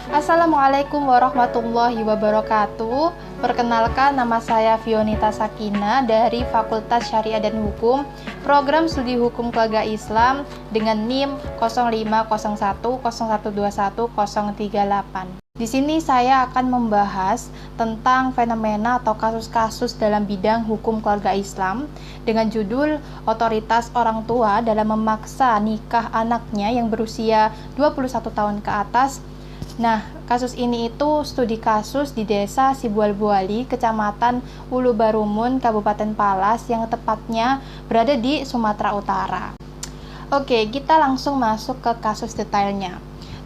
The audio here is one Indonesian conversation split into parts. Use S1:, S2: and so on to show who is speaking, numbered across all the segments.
S1: Assalamualaikum warahmatullahi wabarakatuh. Perkenalkan, nama saya Fionita Sakina dari Fakultas Syariah dan Hukum, Program Studi Hukum Keluarga Islam dengan NIM 0501012138. Di sini saya akan membahas tentang fenomena atau kasus-kasus dalam bidang hukum keluarga Islam dengan judul otoritas orang tua dalam memaksa nikah anaknya yang berusia 21 tahun ke atas. Nah, kasus ini itu studi kasus di Desa Sibual-Buali, Kecamatan Ulu Barumun, Kabupaten Palas, yang tepatnya berada di Sumatera Utara. Oke, kita langsung masuk ke kasus detailnya.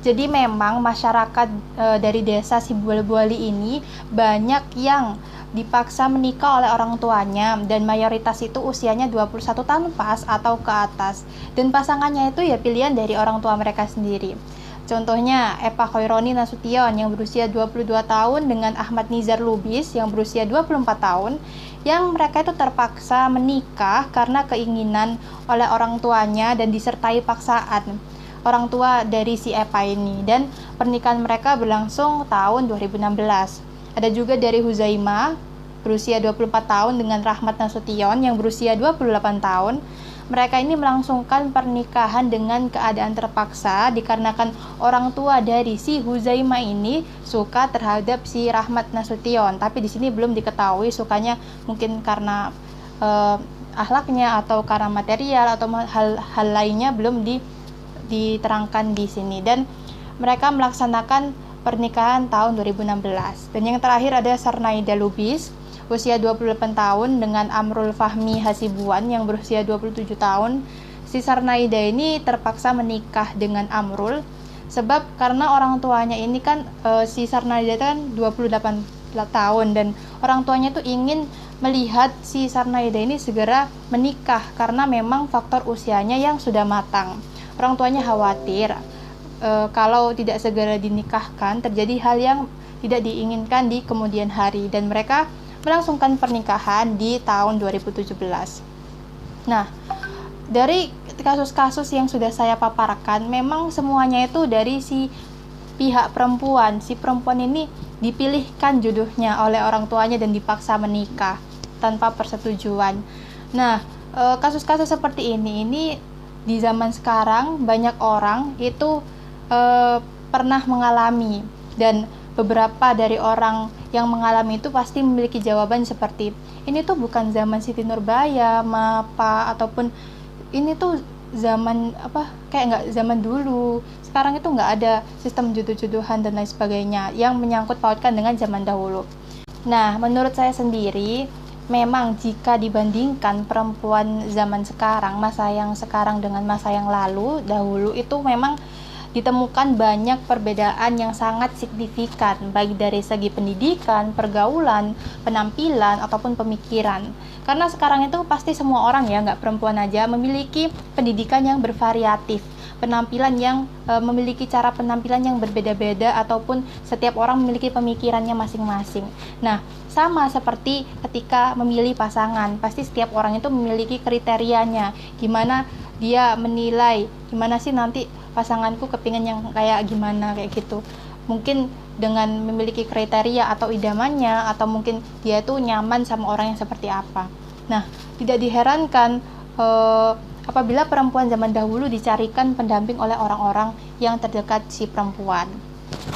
S1: Jadi memang masyarakat dari Desa Sibual-Buali ini banyak yang dipaksa menikah oleh orang tuanya, dan mayoritas itu usianya 21 tahun pas atau ke atas. Dan pasangannya itu ya pilihan dari orang tua mereka sendiri. Contohnya Eva Khaironi Nasution yang berusia 22 tahun dengan Ahmad Nizar Lubis yang berusia 24 tahun, yang mereka itu terpaksa menikah karena keinginan oleh orang tuanya dan disertai paksaan orang tua dari si Eva ini, dan pernikahan mereka berlangsung tahun 2016. Ada juga dari Huzaima berusia 24 tahun dengan Rahmat Nasution yang berusia 28 tahun. Mereka ini melangsungkan pernikahan dengan keadaan terpaksa dikarenakan orang tua dari si Huzaima ini suka terhadap si Rahmat Nasution. Tapi di sini belum diketahui sukanya mungkin karena akhlaknya atau karena material atau hal lainnya belum diterangkan di sini. Dan mereka melaksanakan pernikahan tahun 2016. Dan yang terakhir ada Sarnaida Lubis usia 28 tahun dengan Amrul Fahmi Hasibuan yang berusia 27 tahun. Si Sarnaida ini terpaksa menikah dengan Amrul sebab karena orang tuanya ini kan si Sarnaida kan 28 tahun dan orang tuanya tuh ingin melihat si Sarnaida ini segera menikah karena memang faktor usianya yang sudah matang. Orang tuanya khawatir kalau tidak segera dinikahkan terjadi hal yang tidak diinginkan di kemudian hari, dan mereka melangsungkan pernikahan di tahun 2017. Nah, dari kasus-kasus yang sudah saya paparkan, memang semuanya itu dari si pihak perempuan. Si perempuan ini dipilihkan jodohnya oleh orang tuanya dan dipaksa menikah tanpa persetujuan. Nah, kasus-kasus seperti ini di zaman sekarang banyak orang itu pernah mengalami, dan beberapa dari orang yang mengalami itu pasti memiliki jawaban seperti ini tuh bukan zaman Siti Nurbaya, Mapa, ataupun ini tuh zaman apa kayak nggak zaman dulu. Sekarang itu nggak ada sistem jodoh-jodohan dan lain sebagainya yang menyangkut pautkan dengan zaman dahulu. Nah, menurut saya sendiri memang jika dibandingkan perempuan zaman sekarang, masa yang sekarang dengan masa yang dahulu itu memang ditemukan banyak perbedaan yang sangat signifikan, baik dari segi pendidikan, pergaulan, penampilan, ataupun pemikiran. Karena sekarang itu pasti semua orang ya, nggak perempuan aja, memiliki pendidikan yang bervariatif, penampilan yang memiliki cara penampilan yang berbeda-beda, ataupun setiap orang memiliki pemikirannya masing-masing. Nah, sama seperti ketika memilih pasangan, pasti setiap orang itu memiliki kriterianya, gimana dia menilai, gimana sih nanti pasanganku kepingin yang kayak gimana, kayak gitu. Mungkin dengan memiliki kriteria atau idamannya, atau mungkin dia tuh nyaman sama orang yang seperti apa. Nah, tidak diherankan apabila perempuan zaman dahulu dicarikan pendamping oleh orang-orang yang terdekat si perempuan.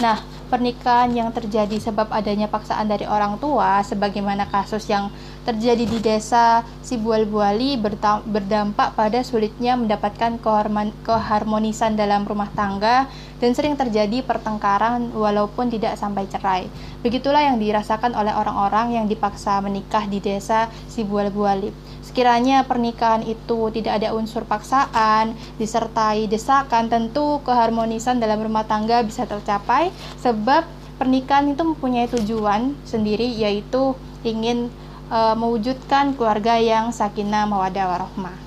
S1: Nah, pernikahan yang terjadi sebab adanya paksaan dari orang tua, sebagaimana kasus yang terjadi di Desa Sibual-Buali, berdampak pada sulitnya mendapatkan keharmonisan dalam rumah tangga dan sering terjadi pertengkaran walaupun tidak sampai cerai. Begitulah yang dirasakan oleh orang-orang yang dipaksa menikah di Desa Sibual-Buali. Sekiranya pernikahan itu tidak ada unsur paksaan, disertai desakan, tentu keharmonisan dalam rumah tangga bisa tercapai, sebab pernikahan itu mempunyai tujuan sendiri, yaitu ingin mewujudkan keluarga yang sakinah, mawaddah, warahmah.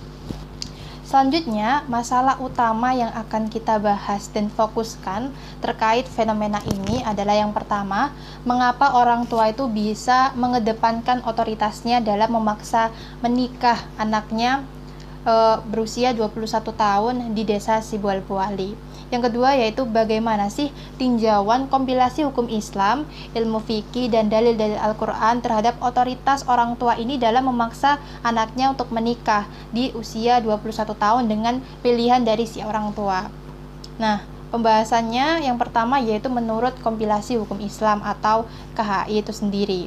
S1: Selanjutnya, masalah utama yang akan kita bahas dan fokuskan terkait fenomena ini adalah yang pertama, mengapa orang tua itu bisa mengedepankan otoritasnya dalam memaksa menikah anaknya berusia 21 tahun di Desa Sibual-Buali. Yang kedua yaitu bagaimana sih tinjauan kompilasi hukum Islam, ilmu fikih, dan dalil-dalil Al-Quran terhadap otoritas orang tua ini dalam memaksa anaknya untuk menikah di usia 21 tahun dengan pilihan dari si orang tua. Nah, pembahasannya yang pertama yaitu menurut kompilasi hukum Islam atau KHI itu sendiri.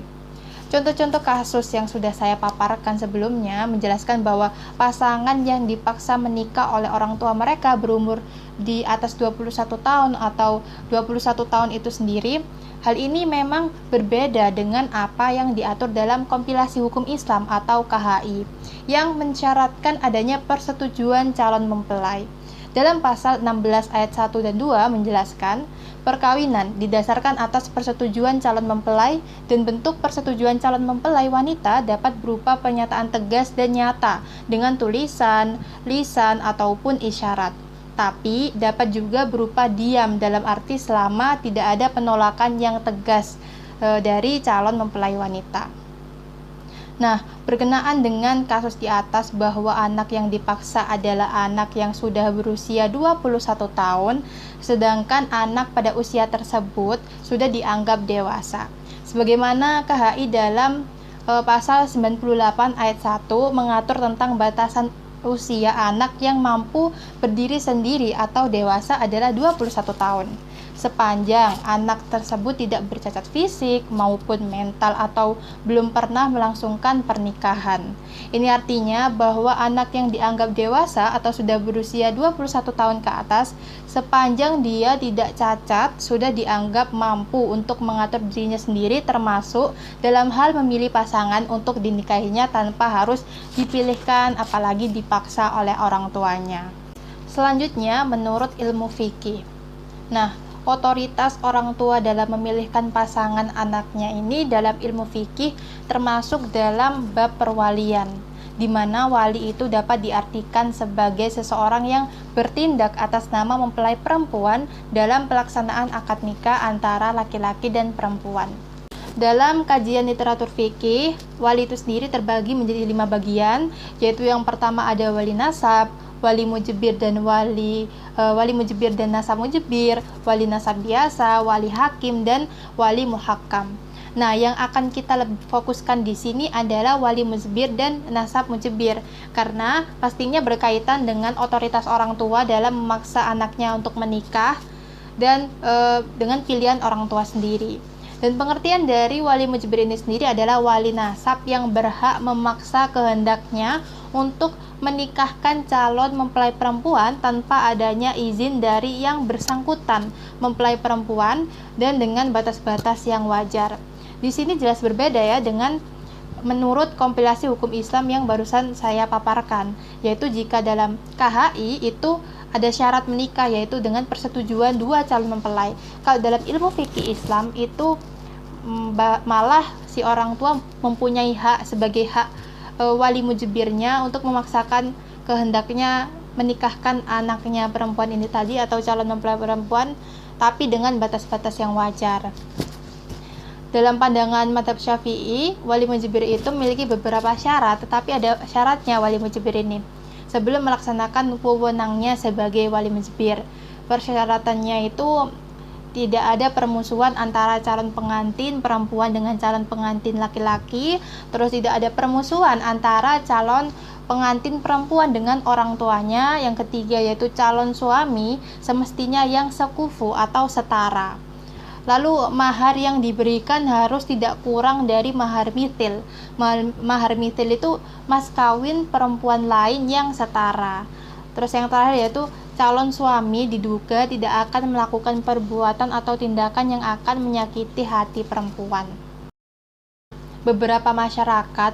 S1: Contoh-contoh kasus yang sudah saya paparkan sebelumnya menjelaskan bahwa pasangan yang dipaksa menikah oleh orang tua mereka berumur di atas 21 tahun atau 21 tahun itu sendiri, hal ini memang berbeda dengan apa yang diatur dalam kompilasi hukum Islam atau KHI yang mensyaratkan adanya persetujuan calon mempelai. Dalam pasal 16 ayat 1 dan 2 menjelaskan, perkawinan didasarkan atas persetujuan calon mempelai dan bentuk persetujuan calon mempelai wanita dapat berupa pernyataan tegas dan nyata dengan tulisan, lisan, ataupun isyarat. Tapi dapat juga berupa diam dalam arti selama tidak ada penolakan yang tegas dari calon mempelai wanita. Nah, berkenaan dengan kasus di atas bahwa anak yang dipaksa adalah anak yang sudah berusia 21 tahun, sedangkan anak pada usia tersebut sudah dianggap dewasa. Sebagaimana KHI dalam pasal 98 ayat 1 mengatur tentang batasan usia anak yang mampu berdiri sendiri atau dewasa adalah 21 tahun. Sepanjang anak tersebut tidak bercacat fisik maupun mental atau belum pernah melangsungkan pernikahan. Ini artinya bahwa anak yang dianggap dewasa atau sudah berusia 21 tahun ke atas, sepanjang dia tidak cacat, sudah dianggap mampu untuk mengatur dirinya sendiri, termasuk dalam hal memilih pasangan untuk dinikahinya tanpa harus dipilihkan apalagi dipaksa oleh orang tuanya. Selanjutnya, menurut ilmu fikih. Nah, otoritas orang tua dalam memilihkan pasangan anaknya ini dalam ilmu fikih termasuk dalam bab perwalian, di mana wali itu dapat diartikan sebagai seseorang yang bertindak atas nama mempelai perempuan dalam pelaksanaan akad nikah antara laki-laki dan perempuan. Dalam kajian literatur fikih, wali itu sendiri terbagi menjadi 5 bagian, yaitu yang pertama ada wali nasab, wali mujibir dan wali mujibir dan nasab mujibir, wali nasab biasa, wali hakim, dan wali muhakkam. Nah, yang akan kita lebih fokuskan di sini adalah wali mujibir dan nasab mujibir, karena pastinya berkaitan dengan otoritas orang tua dalam memaksa anaknya untuk menikah dan dengan pilihan orang tua sendiri. Dan pengertian dari wali mujibir ini sendiri adalah wali nasab yang berhak memaksa kehendaknya untuk menikahkan calon mempelai perempuan tanpa adanya izin dari yang bersangkutan mempelai perempuan dan dengan batas-batas yang wajar. Di sini jelas berbeda ya dengan menurut kompilasi hukum Islam yang barusan saya paparkan, yaitu jika dalam KHI itu ada syarat menikah yaitu dengan persetujuan dua calon mempelai. Kalau dalam ilmu fikih Islam itu malah si orang tua mempunyai hak sebagai hak wali mujibirnya untuk memaksakan kehendaknya menikahkan anaknya perempuan ini tadi atau calon mempelai perempuan, tapi dengan batas-batas yang wajar. Dalam pandangan mazhab Syafi'i, wali mujibir itu memiliki beberapa syarat, tetapi ada syaratnya wali mujibir ini sebelum melaksanakan wewenangnya sebagai wali mujibir. Persyaratannya itu tidak ada permusuhan antara calon pengantin perempuan dengan calon pengantin laki-laki, terus tidak ada permusuhan antara calon pengantin perempuan dengan orang tuanya. Yang ketiga yaitu calon suami semestinya yang sekufu atau setara. Lalu mahar yang diberikan harus tidak kurang dari mahar mithil. Mahar mithil itu mas kawin perempuan lain yang setara. Terus yang terakhir yaitu calon suami diduga tidak akan melakukan perbuatan atau tindakan yang akan menyakiti hati perempuan. Beberapa masyarakat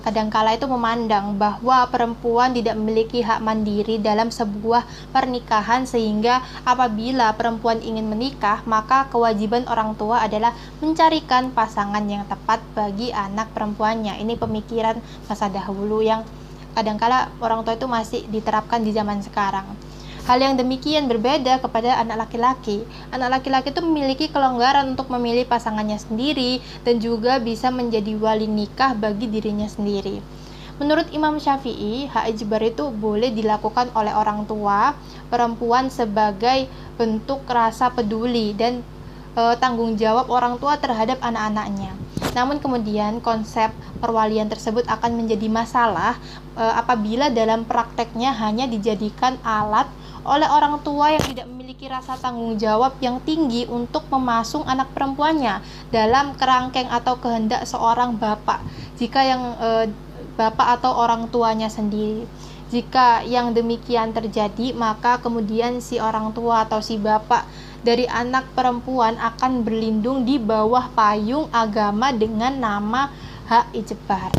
S1: kadangkala itu memandang bahwa perempuan tidak memiliki hak mandiri dalam sebuah pernikahan, sehingga apabila perempuan ingin menikah maka kewajiban orang tua adalah mencarikan pasangan yang tepat bagi anak perempuannya. Ini pemikiran masa dahulu yang kadangkala orang tua itu masih diterapkan di zaman sekarang. Hal yang demikian berbeda kepada anak laki-laki. Anak laki-laki itu memiliki kelonggaran untuk memilih pasangannya sendiri dan juga bisa menjadi wali nikah bagi dirinya sendiri. Menurut Imam Syafi'i, hak ijbar itu boleh dilakukan oleh orang tua perempuan sebagai bentuk rasa peduli dan tanggung jawab orang tua terhadap anak-anaknya. Namun kemudian konsep perwalian tersebut akan menjadi masalah apabila dalam prakteknya hanya dijadikan alat oleh orang tua yang tidak memiliki rasa tanggung jawab yang tinggi untuk memasung anak perempuannya dalam kerangkeng atau kehendak seorang bapak. Jika yang bapak atau orang tuanya sendiri. Jika yang demikian terjadi, maka kemudian si orang tua atau si bapak dari anak perempuan akan berlindung di bawah payung agama dengan nama hak ijbar.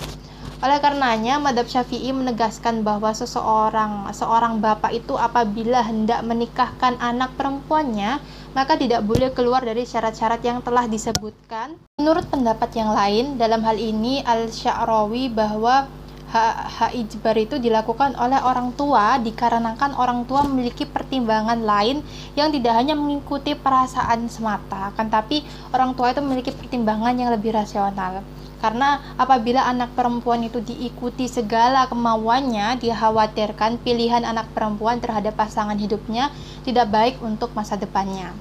S1: Oleh karenanya, Madzhab Syafi'i menegaskan bahwa seorang bapak itu apabila hendak menikahkan anak perempuannya, maka tidak boleh keluar dari syarat-syarat yang telah disebutkan. Menurut pendapat yang lain, dalam hal ini Al-Sya'rawi bahwa hak ijbar itu dilakukan oleh orang tua dikarenakan orang tua memiliki pertimbangan lain yang tidak hanya mengikuti perasaan semata, akan tapi orang tua itu memiliki pertimbangan yang lebih rasional. Karena apabila anak perempuan itu diikuti segala kemauannya, dikhawatirkan pilihan anak perempuan terhadap pasangan hidupnya tidak baik untuk masa depannya.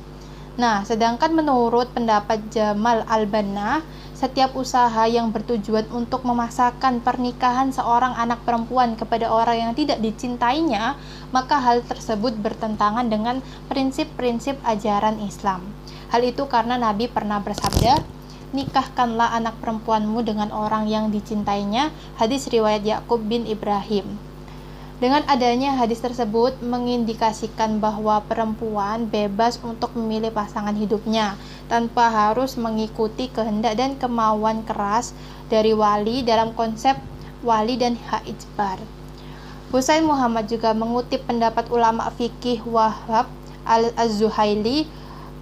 S1: Nah, sedangkan menurut pendapat Jamal Al-Banna, setiap usaha yang bertujuan untuk memaksakan pernikahan seorang anak perempuan kepada orang yang tidak dicintainya, maka hal tersebut bertentangan dengan prinsip-prinsip ajaran Islam. Hal itu karena Nabi pernah bersabda, nikahkanlah anak perempuanmu dengan orang yang dicintainya. Hadis riwayat Yakub bin Ibrahim. Dengan adanya hadis tersebut mengindikasikan bahwa perempuan bebas untuk memilih pasangan hidupnya tanpa harus mengikuti kehendak dan kemauan keras dari wali dalam konsep wali dan hak ijbar. Husain Muhammad juga mengutip pendapat ulama fikih Wahab al-Zuhaili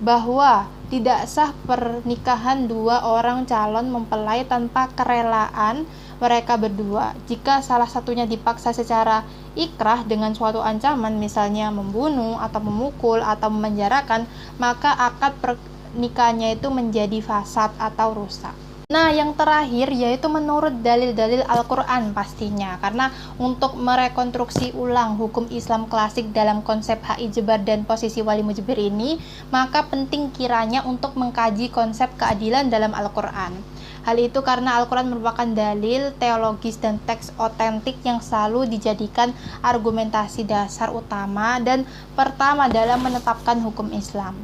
S1: bahwa tidak sah pernikahan dua orang calon mempelai tanpa kerelaan mereka berdua. Jika salah satunya dipaksa secara ikrah dengan suatu ancaman, misalnya membunuh atau memukul atau memenjarakan, maka akad pernikahannya itu menjadi fasad atau rusak. Nah, yang terakhir yaitu menurut dalil-dalil Al-Quran pastinya, karena untuk merekonstruksi ulang hukum Islam klasik dalam konsep hak ijbar dan posisi wali mujbir ini, maka penting kiranya untuk mengkaji konsep keadilan dalam Al-Quran. Hal itu karena Al-Quran merupakan dalil teologis dan teks otentik yang selalu dijadikan argumentasi dasar utama dan pertama dalam menetapkan hukum Islam.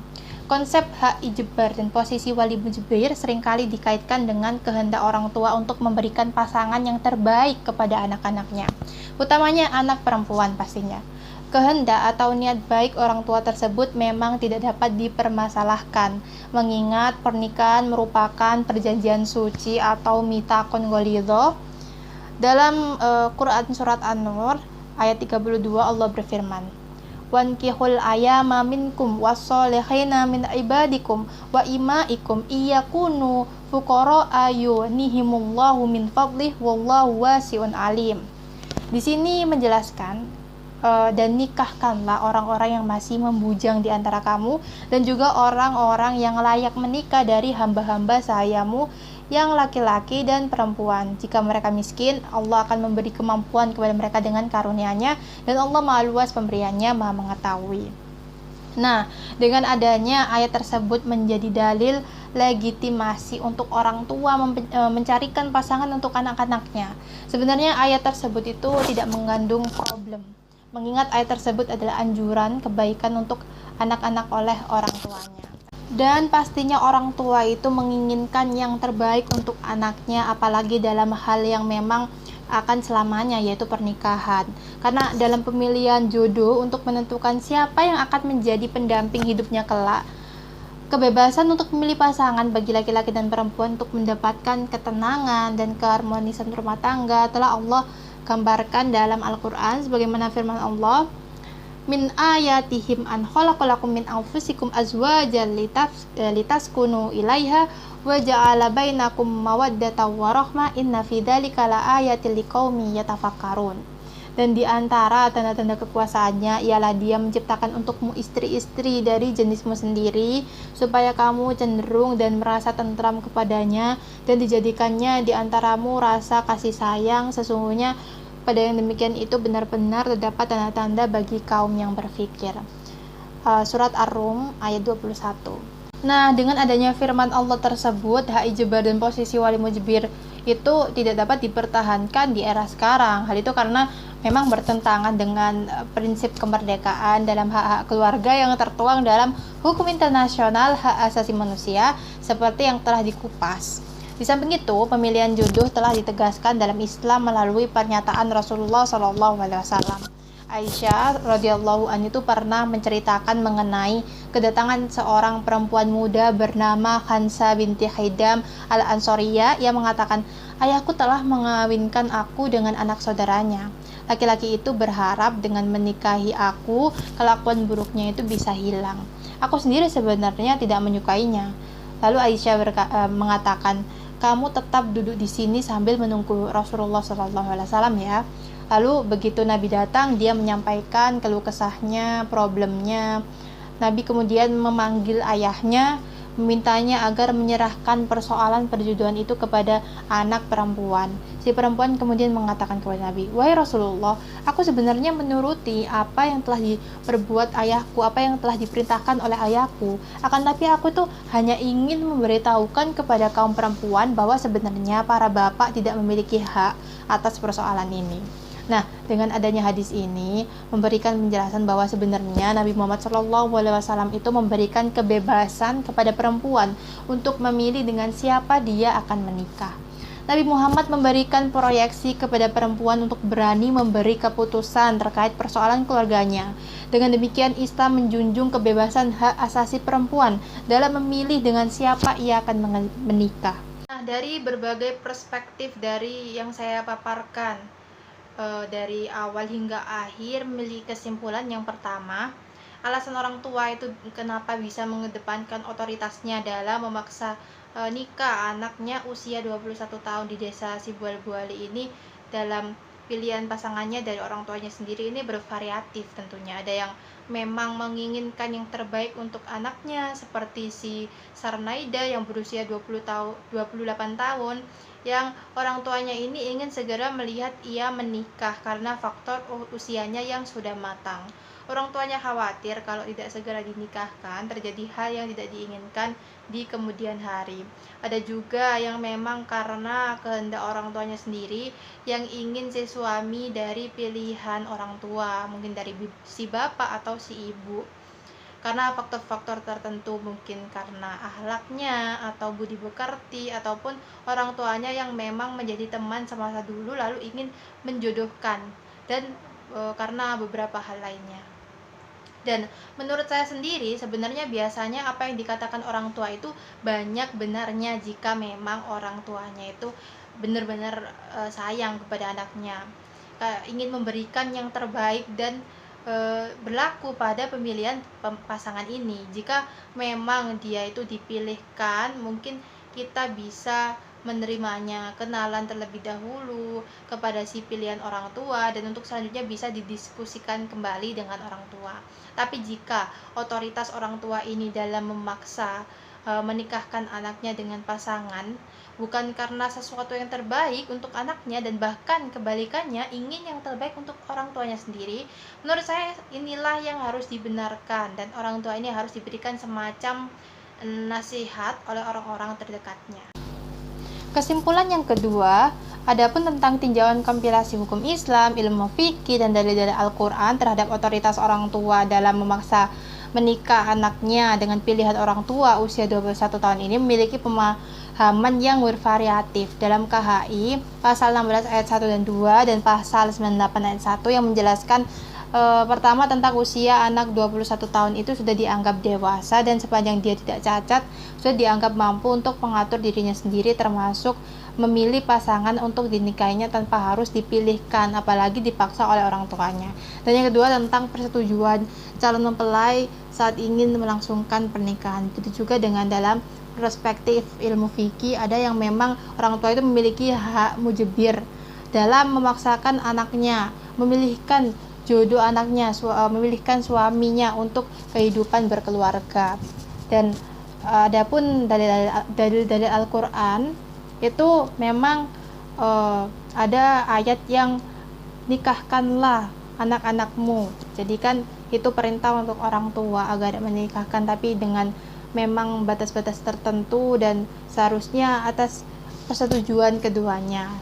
S1: Konsep hak ijbar dan posisi wali mujbir seringkali dikaitkan dengan kehendak orang tua untuk memberikan pasangan yang terbaik kepada anak-anaknya, utamanya anak perempuan pastinya. Kehendak atau niat baik orang tua tersebut memang tidak dapat dipermasalahkan, mengingat pernikahan merupakan perjanjian suci atau mitsaqun ghalidha. Dalam Quran surat An-Nur ayat 32 Allah berfirman, wankihul ayama minkum wassolihina min ibadikum wa imaikum iyakunu fuqara yughnihimullahu min fadlih wallahu wasi'un alim. Di sini menjelaskan dan nikahkanlah orang-orang yang masih membujang di antara kamu dan juga orang-orang yang layak menikah dari hamba-hamba sahayamu yang laki-laki dan perempuan. Jika mereka miskin, Allah akan memberi kemampuan kepada mereka dengan karunia-Nya, dan Allah Maha Luas pemberiannya, Maha mengetahui. Nah, dengan adanya ayat tersebut menjadi dalil legitimasi untuk orang tua mencarikan pasangan untuk anak-anaknya. Sebenarnya ayat tersebut itu tidak mengandung problem, mengingat ayat tersebut adalah anjuran kebaikan untuk anak-anak oleh orang tuanya. Dan pastinya orang tua itu menginginkan yang terbaik untuk anaknya, apalagi dalam hal yang memang akan selamanya, yaitu pernikahan. Karena dalam pemilihan jodoh untuk menentukan siapa yang akan menjadi pendamping hidupnya kelak, kebebasan untuk memilih pasangan bagi laki-laki dan perempuan untuk mendapatkan ketenangan dan keharmonisan rumah tangga telah Allah gambarkan dalam Al-Quran sebagaimana firman Allah, min ayatihim an khalaqalakum min anfusikum azwajan litaskunu ilaiha wa ja'ala bainakum mawaddatan wa rahmah inna fi dzalika laayatil liqaumin yatafakkarun. Dan di antara tanda-tanda kekuasaannya ialah dia menciptakan untukmu istri-istri dari jenismu sendiri, supaya kamu cenderung dan merasa tentram kepadanya, dan dijadikannya di antaramu rasa kasih sayang. Sesungguhnya pada yang demikian itu benar-benar terdapat tanda-tanda bagi kaum yang berfikir. Surat Ar-Rum ayat 21. Nah, dengan adanya firman Allah tersebut, hak ijbar dan posisi wali mujbir itu tidak dapat dipertahankan di era sekarang. Hal itu karena memang bertentangan dengan prinsip kemerdekaan dalam hak-hak keluarga yang tertuang dalam hukum internasional hak asasi manusia seperti yang telah dikupas. Di samping itu, pemilihan jodoh telah ditegaskan dalam Islam melalui pernyataan Rasulullah SAW. Aisyah radhiyallahu anha itu pernah menceritakan mengenai kedatangan seorang perempuan muda bernama Khansa binti Haidam al-Ansariyah yang mengatakan, "Ayahku telah mengawinkan aku dengan anak saudaranya. Laki-laki itu berharap dengan menikahi aku, kelakuan buruknya itu bisa hilang. Aku sendiri sebenarnya tidak menyukainya." Lalu Aisyah mengatakan, "Kamu tetap duduk di sini sambil menunggu Rasulullah SAW ya." Lalu begitu Nabi datang, dia menyampaikan keluh kesahnya, problemnya. Nabi kemudian memanggil ayahnya, memintanya agar menyerahkan persoalan perjodohan itu kepada anak perempuan. Si perempuan kemudian mengatakan kepada Nabi, "Wahai Rasulullah, aku sebenarnya menuruti apa yang telah diperbuat ayahku, apa yang telah diperintahkan oleh ayahku. Akan tapi aku tuh hanya ingin memberitahukan kepada kaum perempuan bahwa sebenarnya para bapak tidak memiliki hak atas persoalan ini." Nah, dengan adanya hadis ini memberikan penjelasan bahwa sebenarnya Nabi Muhammad SAW itu memberikan kebebasan kepada perempuan untuk memilih dengan siapa dia akan menikah. Nabi Muhammad memberikan proyeksi kepada perempuan untuk berani memberi keputusan terkait persoalan keluarganya. Dengan demikian, Islam menjunjung kebebasan hak asasi perempuan dalam memilih dengan siapa ia akan menikah. Nah, dari berbagai perspektif dari yang saya paparkan, dari awal hingga akhir, memiliki kesimpulan yang pertama, alasan orang tua itu kenapa bisa mengedepankan otoritasnya dalam memaksa nikah anaknya usia 21 tahun di desa Sibual-Buali ini dalam pilihan pasangannya dari orang tuanya sendiri ini bervariatif tentunya. Ada yang memang menginginkan yang terbaik untuk anaknya seperti si Sarnaida yang berusia 28 tahun, yang orang tuanya ini ingin segera melihat ia menikah karena faktor usianya yang sudah matang. Orang tuanya khawatir kalau tidak segera dinikahkan terjadi hal yang tidak diinginkan di kemudian hari. Ada juga yang memang karena kehendak orang tuanya sendiri yang ingin si suami dari pilihan orang tua, mungkin dari si bapak atau si ibu. Karena faktor-faktor tertentu, mungkin karena akhlaknya atau budi pekerti ataupun orang tuanya yang memang menjadi teman semasa dulu lalu ingin menjodohkan, dan karena beberapa hal lainnya. Dan menurut saya sendiri sebenarnya biasanya apa yang dikatakan orang tua itu banyak benarnya jika memang orang tuanya itu benar-benar sayang kepada anaknya, ingin memberikan yang terbaik dan berlaku pada pemilihan pasangan ini. Jika memang dia itu dipilihkan, mungkin kita bisa menerimanya, kenalan terlebih dahulu kepada si pilihan orang tua, dan untuk selanjutnya bisa didiskusikan kembali dengan orang tua. Tapi jika otoritas orang tua ini dalam memaksa menikahkan anaknya dengan pasangan bukan karena sesuatu yang terbaik untuk anaknya, dan bahkan kebalikannya ingin yang terbaik untuk orang tuanya sendiri, menurut saya inilah yang harus dibenarkan, dan orang tua ini harus diberikan semacam nasihat oleh orang-orang terdekatnya. Kesimpulan yang kedua, adapun tentang tinjauan kompilasi hukum Islam, ilmu fikih, dan dalil-dalil Al-Quran terhadap otoritas orang tua dalam memaksa menikah anaknya dengan pilihan orang tua usia 21 tahun ini memiliki pemahaman yang bervariatif. Dalam KHI, pasal 16 ayat 1 dan 2 dan pasal 98 ayat 1 yang menjelaskan pertama tentang usia anak 21 tahun itu sudah dianggap dewasa, dan sepanjang dia tidak cacat sudah dianggap mampu untuk mengatur dirinya sendiri, termasuk memilih pasangan untuk dinikahinya tanpa harus dipilihkan apalagi dipaksa oleh orang tuanya. Dan yang kedua tentang persetujuan calon mempelai saat ingin melangsungkan pernikahan. Itu juga dengan dalam perspektif ilmu fikih, ada yang memang orang tua itu memiliki hak mujibir dalam memaksakan anaknya memilihkan jodoh anaknya, memilihkan suaminya untuk kehidupan berkeluarga. Dan adapun dalil Al-Quran itu memang ada ayat yang nikahkanlah anak-anakmu. Jadi kan itu perintah untuk orang tua agar menikahkan, tapi dengan memang batas-batas tertentu dan seharusnya atas persetujuan keduanya.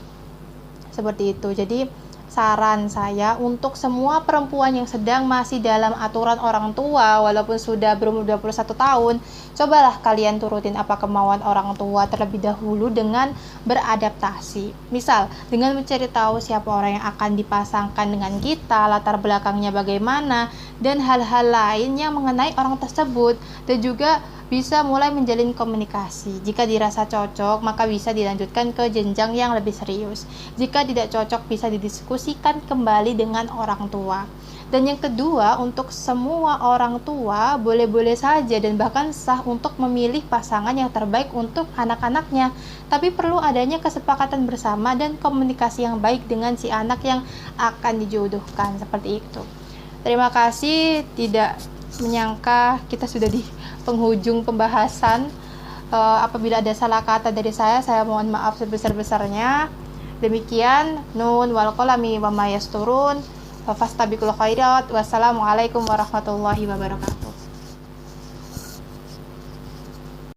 S1: Seperti itu. Jadi saran saya untuk semua perempuan yang sedang masih dalam aturan orang tua walaupun sudah berumur 21 tahun, cobalah kalian turutin apa kemauan orang tua terlebih dahulu dengan beradaptasi. Misal, dengan mencari tahu siapa orang yang akan dipasangkan dengan kita, latar belakangnya bagaimana, dan hal-hal lain yang mengenai orang tersebut, dan juga bisa mulai menjalin komunikasi. Jika dirasa cocok, maka bisa dilanjutkan ke jenjang yang lebih serius. Jika tidak cocok, bisa didiskusikan kembali dengan orang tua. Dan yang kedua, untuk semua orang tua boleh-boleh saja dan bahkan sah untuk memilih pasangan yang terbaik untuk anak-anaknya. Tapi perlu adanya kesepakatan bersama dan komunikasi yang baik dengan si anak yang akan dijodohkan, seperti itu. Terima kasih, tidak menyangka kita sudah di penghujung pembahasan. Apabila ada salah kata dari saya mohon maaf sebesar-besarnya. Demikian, nun wal qalami wa ma yasturun, fastabiqul khairat. Wassalamualaikum warahmatullahi wabarakatuh.